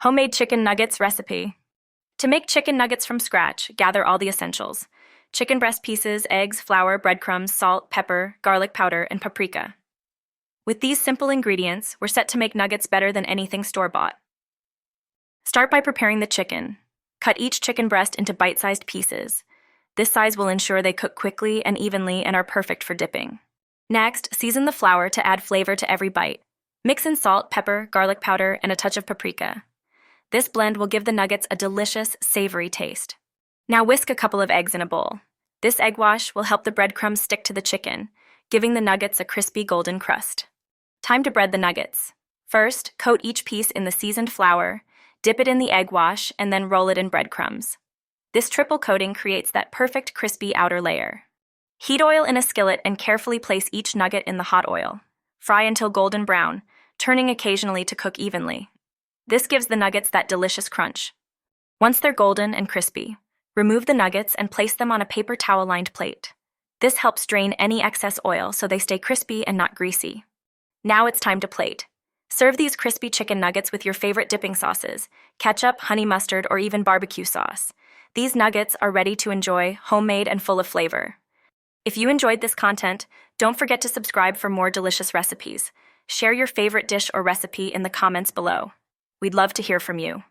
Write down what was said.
Homemade chicken nuggets recipe. To make chicken nuggets from scratch, gather all the essentials: chicken breast pieces, eggs, flour, breadcrumbs, salt, pepper, garlic powder, and paprika. With these simple ingredients, we're set to make nuggets better than anything store-bought. Start by preparing the chicken. Cut each chicken breast into bite-sized pieces. This size will ensure they cook quickly and evenly and are perfect for dipping. Next, season the flour to add flavor to every bite. Mix in salt, pepper, garlic powder, and a touch of paprika. This blend will give the nuggets a delicious, savory taste. Now whisk a couple of eggs in a bowl. This egg wash will help the breadcrumbs stick to the chicken, giving the nuggets a crispy golden crust. Time to bread the nuggets. First, coat each piece in the seasoned flour, dip it in the egg wash, and then roll it in breadcrumbs. This triple coating creates that perfect crispy outer layer. Heat oil in a skillet and carefully place each nugget in the hot oil. Fry until golden brown, turning occasionally to cook evenly. This gives the nuggets that delicious crunch. Once they're golden and crispy, remove the nuggets and place them on a paper towel-lined plate. This helps drain any excess oil so they stay crispy and not greasy. Now it's time to plate. Serve these crispy chicken nuggets with your favorite dipping sauces: ketchup, honey mustard, or even barbecue sauce. These nuggets are ready to enjoy, homemade and full of flavor. If you enjoyed this content, don't forget to subscribe for more delicious recipes. Share your favorite dish or recipe in the comments below. We'd love to hear from you.